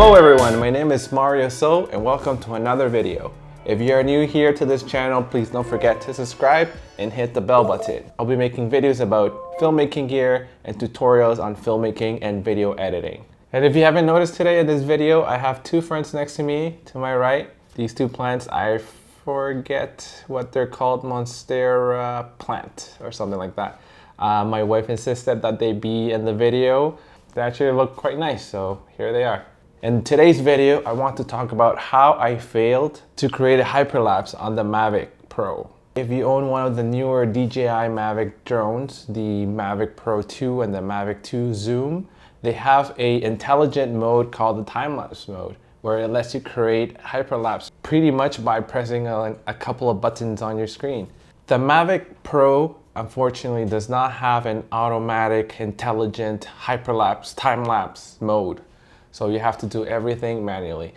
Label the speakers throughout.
Speaker 1: Hello everyone, my name is Mario So and welcome to another video. If you are new here to this channel, please don't forget to subscribe and hit the bell button. I'll be making videos about filmmaking gear and tutorials on filmmaking and video editing. And if you haven't noticed today in this video, I have two friends next to me, to my right. These two plants, I forget what they're called, Monstera plant or something like that. My wife insisted that they be in the video. They actually look quite nice, so here they are. In today's video, I want to talk about how I failed to create a hyperlapse on the Mavic Pro. If you own one of the newer DJI Mavic drones, the Mavic Pro 2 and the Mavic 2 Zoom, they have an intelligent mode called the time-lapse mode, where it lets you create hyperlapse pretty much by pressing a couple of buttons on your screen. The Mavic Pro unfortunately does not have an automatic intelligent hyperlapse time-lapse mode. So you have to do everything manually.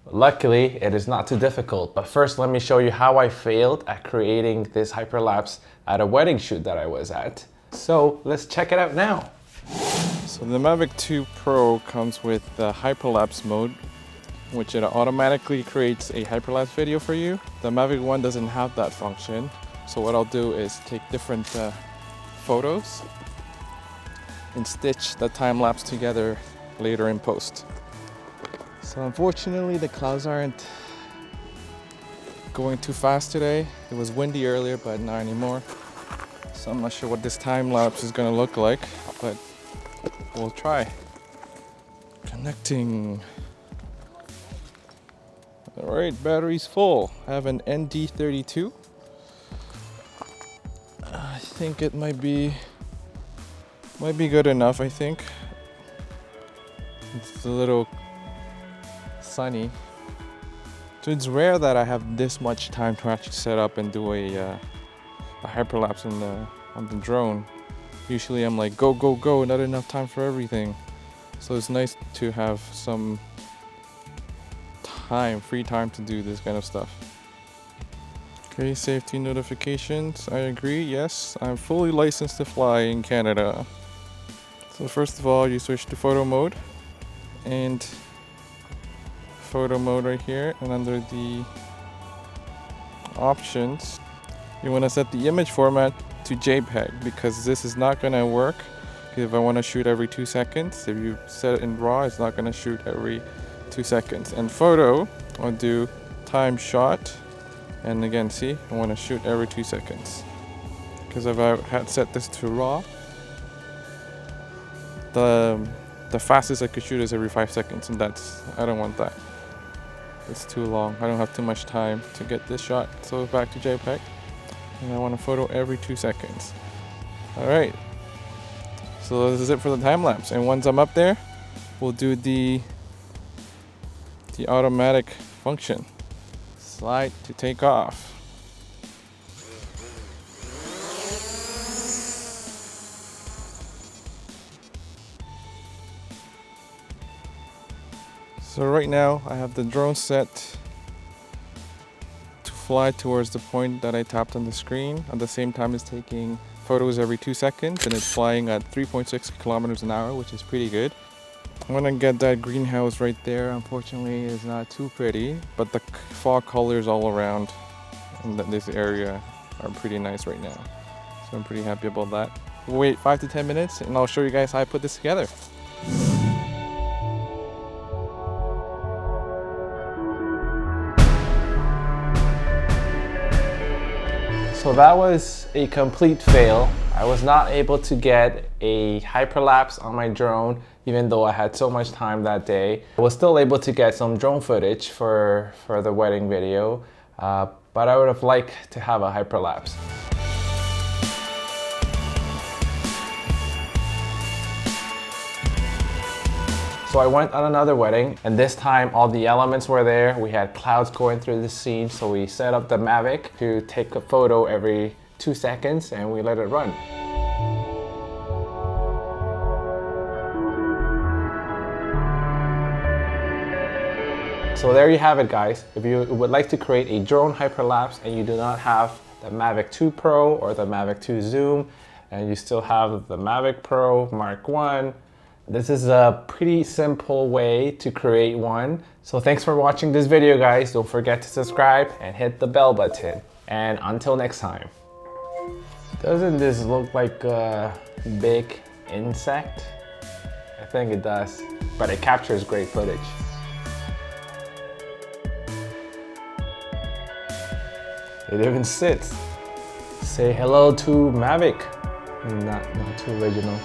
Speaker 1: Luckily, it is not too difficult, but first let me show you how I failed at creating this hyperlapse at a wedding shoot that I was at. So let's check it out now.
Speaker 2: So the Mavic 2 Pro comes with the hyperlapse mode, which it automatically creates a hyperlapse video for you. The Mavic 1 doesn't have that function. So what I'll do is take different photos and stitch the time lapse together later in post. So unfortunately the clouds aren't going too fast today. It was windy earlier, but not anymore. So I'm not sure what this time lapse is gonna look like, but we'll try. Connecting. All right, battery's full. I have an ND32. I think it might be good enough, I think. It's a little sunny. So it's rare that I have this much time to actually set up and do a hyperlapse on the drone. Usually I'm like, go, go, go, not enough time for everything. So it's nice to have some time, free time to do this kind of stuff. Okay, safety notifications, I agree, yes. I'm fully licensed to fly in Canada. So first of all, you switch to photo mode. And photo mode right here, and under the options you want to set the image format to JPEG, because this is not going to work if I want to shoot every 2 seconds. If you set it in RAW, it's not going to shoot every 2 seconds. And photo, I'll do time shot, and again, see, I want to shoot every 2 seconds, because if I had set this to RAW, the fastest I could shoot is every 5 seconds, and I don't want that. It's too long. I don't have too much time to get this shot. So back to JPEG, and I want a photo every 2 seconds. All right. So this is it for the time lapse. And once I'm up there, we'll do the automatic function. Slide to take off. So right now I have the drone set to fly towards the point that I tapped on the screen. At the same time, it's taking photos every 2 seconds, and it's flying at 3.6 kilometers an hour, which is pretty good. I'm gonna get that greenhouse right there. Unfortunately, it's not too pretty, but the fog colors all around in this area are pretty nice right now. So I'm pretty happy about that. We'll wait 5 to 10 minutes and I'll show you guys how I put this together.
Speaker 1: So that was a complete fail. I was not able to get a hyperlapse on my drone, even though I had so much time that day. I was still able to get some drone footage for the wedding video, but I would have liked to have a hyperlapse. So I went on another wedding, and this time all the elements were there. We had clouds going through the scene, so we set up the Mavic to take a photo every 2 seconds, and we let it run. So there you have it, guys. If you would like to create a drone hyperlapse and you do not have the Mavic 2 Pro or the Mavic 2 Zoom, and you still have the Mavic Pro Mark 1, This is a pretty simple way to create one. So thanks for watching this video, guys. Don't forget to subscribe and hit the bell button. And until next time. Doesn't this look like a big insect? I think it does, but it captures great footage. It even sits. Say hello to Mavic. Not too original.